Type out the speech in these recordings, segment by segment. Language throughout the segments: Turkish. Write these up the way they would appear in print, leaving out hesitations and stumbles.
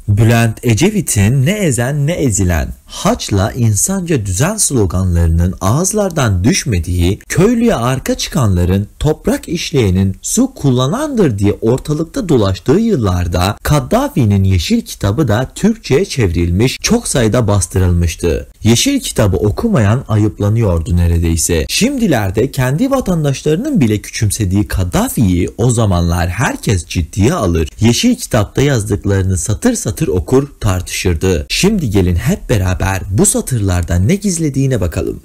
Bülent Ecevit'in "Ne ezen ne ezilen, haçla insanca düzen" sloganlarının ağızlardan düşmediği, köylüye arka çıkanların toprak işleyenin su kullanandır diye ortalıkta dolaştığı yıllarda Kaddafi'nin Yeşil Kitabı da Türkçe'ye çevrilmiş, çok sayıda bastırılmıştı. Yeşil Kitabı okumayan ayıplanıyordu neredeyse. Şimdilerde kendi vatandaşlarının bile küçümsediği Kaddafi'yi o zamanlar herkes ciddiye alır, Yeşil Kitap'ta yazdıklarını satır satır okur, tartışırdı. Şimdi gelin hep beraber bu satırlarda ne gizlediğine bakalım.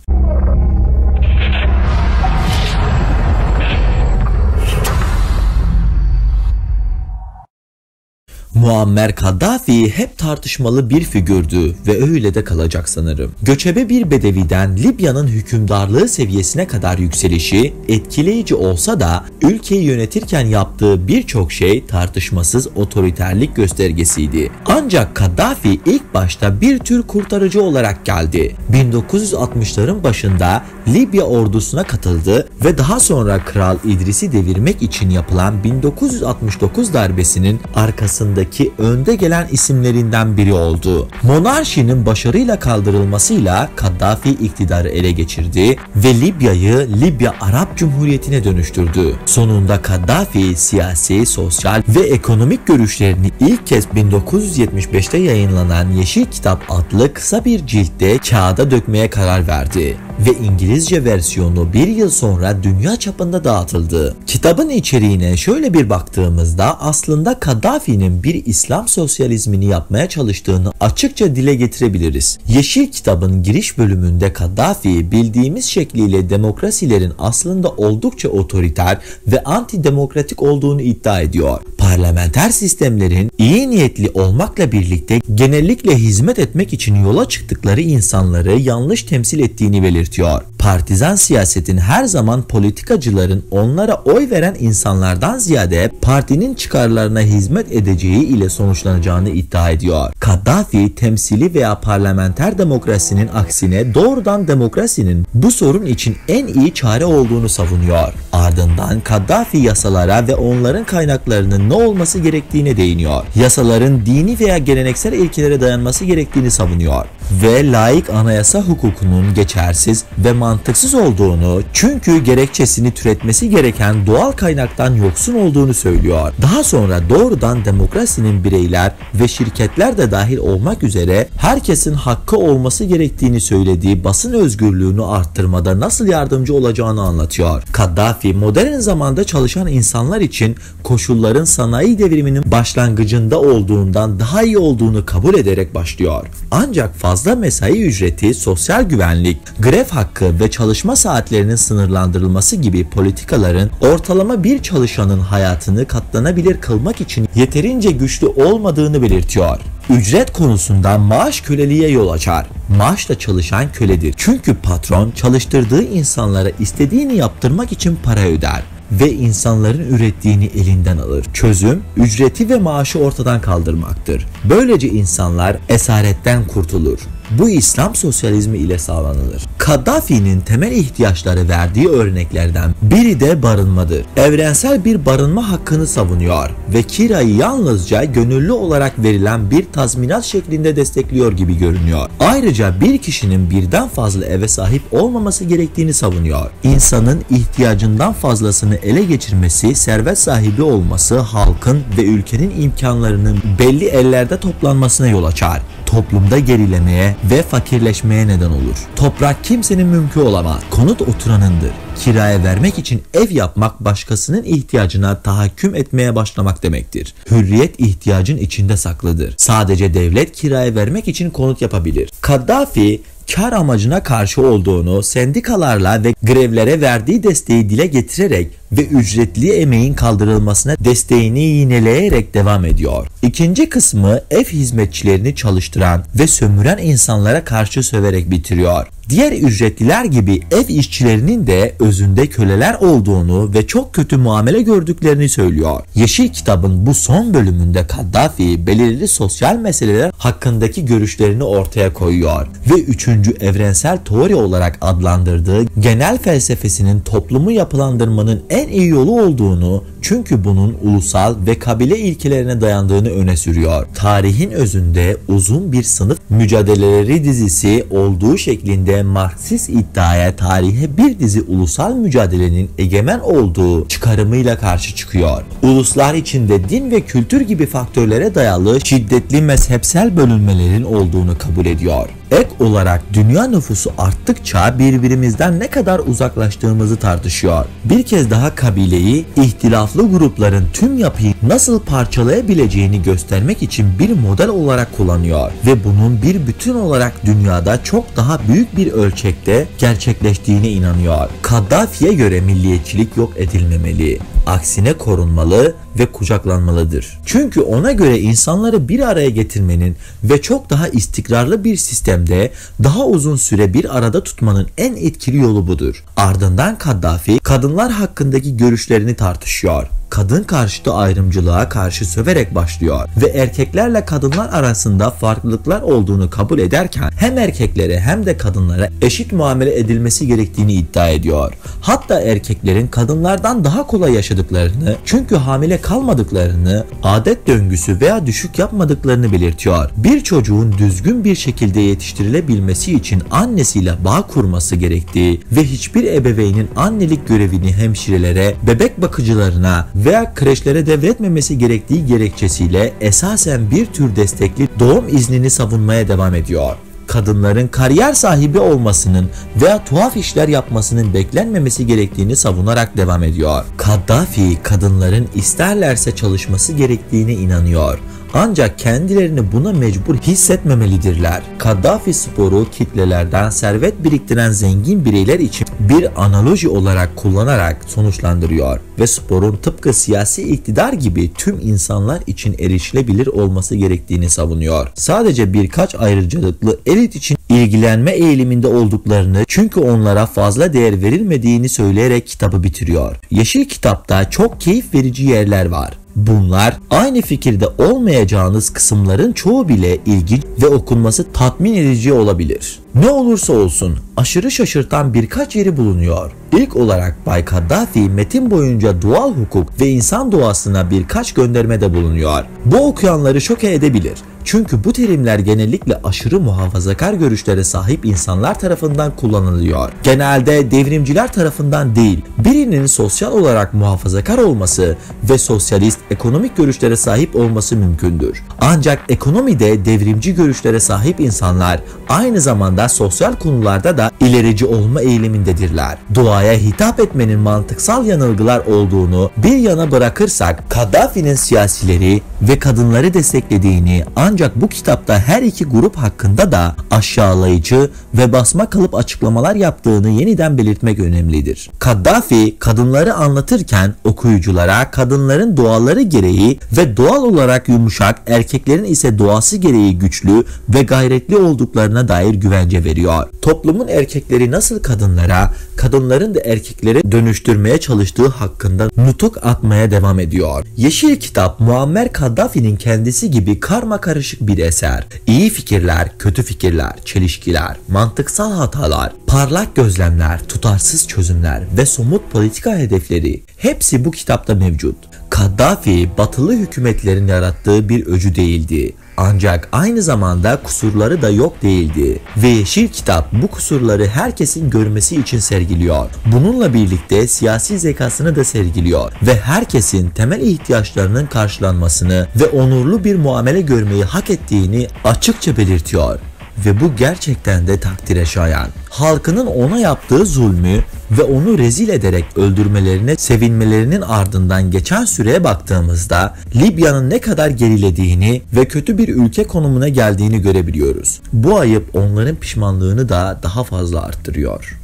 Muammer Kaddafi hep tartışmalı bir figürdü ve öyle de kalacak sanırım. Göçebe bir bedeviden Libya'nın hükümdarlığı seviyesine kadar yükselişi etkileyici olsa da ülkeyi yönetirken yaptığı birçok şey tartışmasız otoriterlik göstergesiydi. Ancak Kaddafi ilk başta bir tür kurtarıcı olarak geldi. 1960'ların başında Libya ordusuna katıldı ve daha sonra Kral İdris'i devirmek için yapılan 1969 darbesinin arkasında önde gelen isimlerinden biri oldu. Monarşinin başarıyla kaldırılmasıyla Kaddafi iktidarı ele geçirdi ve Libya'yı Libya Arap Cumhuriyeti'ne dönüştürdü. Sonunda Kaddafi siyasi, sosyal ve ekonomik görüşlerini ilk kez 1975'te yayınlanan Yeşil Kitap adlı kısa bir ciltte kağıda dökmeye karar verdi ve İngilizce versiyonu bir yıl sonra dünya çapında dağıtıldı. Kitabın içeriğine şöyle bir baktığımızda aslında Kaddafi'nin bir İslam sosyalizmini yapmaya çalıştığını açıkça dile getirebiliriz. Yeşil Kitabın giriş bölümünde Kaddafi bildiğimiz şekliyle demokrasilerin aslında oldukça otoriter ve antidemokratik olduğunu iddia ediyor. Parlamenter sistemlerin iyi niyetli olmakla birlikte genellikle hizmet etmek için yola çıktıkları insanları yanlış temsil ettiğini belirtiyor. Partizan siyasetin her zaman politikacıların onlara oy veren insanlardan ziyade partinin çıkarlarına hizmet edeceği ile sonuçlanacağını iddia ediyor. Kaddafi temsili veya parlamenter demokrasinin aksine doğrudan demokrasinin bu sorun için en iyi çare olduğunu savunuyor. Ardından Kaddafi yasalara ve onların kaynaklarının ne olması gerektiğine değiniyor. Yasaların dini veya geleneksel ilkelere dayanması gerektiğini savunuyor ve laik anayasa hukukunun geçersiz ve mantıksız olduğunu, çünkü gerekçesini türetmesi gereken doğal kaynaktan yoksun olduğunu söylüyor. Daha sonra doğrudan demokrasinin bireyler ve şirketler de dahil olmak üzere herkesin hakkı olması gerektiğini söylediği basın özgürlüğünü arttırmada nasıl yardımcı olacağını anlatıyor. Kaddafi modern zamanda çalışan insanlar için koşulların sanayi devriminin başlangıcında olduğundan daha iyi olduğunu kabul ederek başlıyor. Ancak fazla mesai ücreti, sosyal güvenlik, grev hakkı ve çalışma saatlerinin sınırlandırılması gibi politikaların ortalama bir çalışanın hayatını katlanabilir kılmak için yeterince güçlü olmadığını belirtiyor. Ücret konusunda maaş köleliğe yol açar. Maaşla çalışan köledir. Çünkü patron çalıştırdığı insanlara istediğini yaptırmak için para öder ve insanların ürettiğini elinden alır. Çözüm, ücreti ve maaşı ortadan kaldırmaktır. Böylece insanlar esaretten kurtulur. Bu İslam sosyalizmi ile sağlanılır. Kaddafi'nin temel ihtiyaçları verdiği örneklerden biri de barınmadır. Evrensel bir barınma hakkını savunuyor ve kirayı yalnızca gönüllü olarak verilen bir tazminat şeklinde destekliyor gibi görünüyor. Ayrıca bir kişinin birden fazla eve sahip olmaması gerektiğini savunuyor. İnsanın ihtiyacından fazlasını ele geçirmesi, servet sahibi olması, halkın ve ülkenin imkanlarının belli ellerde toplanmasına yol açar. Toplumda gerilemeye ve fakirleşmeye neden olur. Toprak kimsenin mülkü olamaz. Konut oturanındır. Kiraya vermek için ev yapmak başkasının ihtiyacına tahakküm etmeye başlamak demektir. Hürriyet ihtiyacın içinde saklıdır. Sadece devlet kiraya vermek için konut yapabilir. Kaddafi kar amacına karşı olduğunu, sendikalarla ve grevlere verdiği desteği dile getirerek ve ücretli emeğin kaldırılmasına desteğini yineleyerek devam ediyor. İkinci kısmı ev hizmetçilerini çalıştıran ve sömüren insanlara karşı söverek bitiriyor. Diğer ücretliler gibi ev işçilerinin de özünde köleler olduğunu ve çok kötü muamele gördüklerini söylüyor. Yeşil Kitabın bu son bölümünde Kaddafi belirli sosyal meseleler hakkındaki görüşlerini ortaya koyuyor ve 3. evrensel teori olarak adlandırdığı genel felsefesinin toplumu yapılandırmanın en iyi yolu olduğunu Çünkü bunun ulusal ve kabile ilkelerine dayandığını öne sürüyor. Tarihin özünde uzun bir sınıf mücadeleleri dizisi olduğu şeklinde Marksist iddiaya tarihe bir dizi ulusal mücadelenin egemen olduğu çıkarımıyla karşı çıkıyor. Uluslar içinde din ve kültür gibi faktörlere dayalı şiddetli mezhepsel bölünmelerin olduğunu kabul ediyor. Ek olarak dünya nüfusu arttıkça birbirimizden ne kadar uzaklaştığımızı tartışıyor. Bir kez daha kabileyi, ihtilaflı grupların tüm yapıyı nasıl parçalayabileceğini göstermek için bir model olarak kullanıyor ve bunun bir bütün olarak dünyada çok daha büyük bir ölçekte gerçekleştiğine inanıyor. Kaddafi'ye göre milliyetçilik yok edilmemeli. Aksine korunmalı ve kucaklanmalıdır. Çünkü ona göre insanları bir araya getirmenin ve çok daha istikrarlı bir sistemde daha uzun süre bir arada tutmanın en etkili yolu budur. Ardından Kaddafi kadınlar hakkındaki görüşlerini tartışıyor. Kadın karşıtı ayrımcılığa karşı söverek başlıyor ve erkeklerle kadınlar arasında farklılıklar olduğunu kabul ederken hem erkeklere hem de kadınlara eşit muamele edilmesi gerektiğini iddia ediyor. Hatta erkeklerin kadınlardan daha kolay yaşadıklarını, çünkü hamile kalmadıklarını, adet döngüsü veya düşük yapmadıklarını belirtiyor. Bir çocuğun düzgün bir şekilde yetiştirilebilmesi için annesiyle bağ kurması gerektiği ve hiçbir ebeveynin annelik görevini hemşirelere, bebek bakıcılarına veya kreşlere devretmemesi gerektiği gerekçesiyle esasen bir tür destekli doğum iznini savunmaya devam ediyor. Kadınların kariyer sahibi olmasının veya tuhaf işler yapmasının beklenmemesi gerektiğini savunarak devam ediyor. Kaddafi kadınların isterlerse çalışması gerektiğine inanıyor. Ancak kendilerini buna mecbur hissetmemelidirler. Kaddafi sporu kitlelerden servet biriktiren zengin bireyler için bir analoji olarak kullanarak sonuçlandırıyor ve sporun tıpkı siyasi iktidar gibi tüm insanlar için erişilebilir olması gerektiğini savunuyor. Sadece birkaç ayrıcalıklı elit için ilgilenme eğiliminde olduklarını, çünkü onlara fazla değer verilmediğini söyleyerek kitabı bitiriyor. Yeşil Kitap'ta çok keyif verici yerler var. Bunlar aynı fikirde olmayacağınız kısımların çoğu bile ilginç ve okunması tatmin edici olabilir. Ne olursa olsun aşırı şaşırtan birkaç yeri bulunuyor. İlk olarak Bay Kaddafi metin boyunca doğal hukuk ve insan doğasına birkaç göndermede bulunuyor. Bu okuyanları şoke edebilir. Çünkü bu terimler genellikle aşırı muhafazakar görüşlere sahip insanlar tarafından kullanılıyor. Genelde devrimciler tarafından değil, birinin sosyal olarak muhafazakar olması ve sosyalist ekonomik görüşlere sahip olması mümkündür. Ancak ekonomide devrimci görüşlere sahip insanlar aynı zamanda sosyal konularda da ilerici olma eğilimindedirler. Doğaya hitap etmenin mantıksal yanılgılar olduğunu bir yana bırakırsak, Kaddafi'nin siyasileri ve kadınları desteklediğini, ancak bu kitapta her iki grup hakkında da aşağılayıcı ve basma kalıp açıklamalar yaptığını yeniden belirtmek önemlidir. Kaddafi kadınları anlatırken okuyuculara kadınların doğaları gereği ve doğal olarak yumuşak, erkeklerin ise doğası gereği güçlü ve gayretli olduklarına dair güvence veriyor. Toplumun erkekleri nasıl kadınlara, kadınların da erkeklere dönüştürmeye çalıştığı hakkında nutuk atmaya devam ediyor. Yeşil Kitap, Muammer Kaddafi'nin kendisi gibi karma karışık bir eser. İyi fikirler, kötü fikirler, çelişkiler, mantıksal hatalar, parlak gözlemler, tutarsız çözümler ve somut politika hedefleri hepsi bu kitapta mevcut. Kaddafi, batılı hükümetlerin yarattığı bir öcü değildi. Ancak aynı zamanda kusurları da yok değildi. Ve Yeşil Kitap bu kusurları herkesin görmesi için sergiliyor. Bununla birlikte siyasi zekasını da sergiliyor ve herkesin temel ihtiyaçlarının karşılanmasını ve onurlu bir muamele görmeyi hak ettiğini açıkça belirtiyor. Ve bu gerçekten de takdire şayan. Halkının ona yaptığı zulmü ve onu rezil ederek öldürmelerine sevinmelerinin ardından geçen süreye baktığımızda Libya'nın ne kadar gerilediğini ve kötü bir ülke konumuna geldiğini görebiliyoruz. Bu ayıp onların pişmanlığını da daha fazla arttırıyor.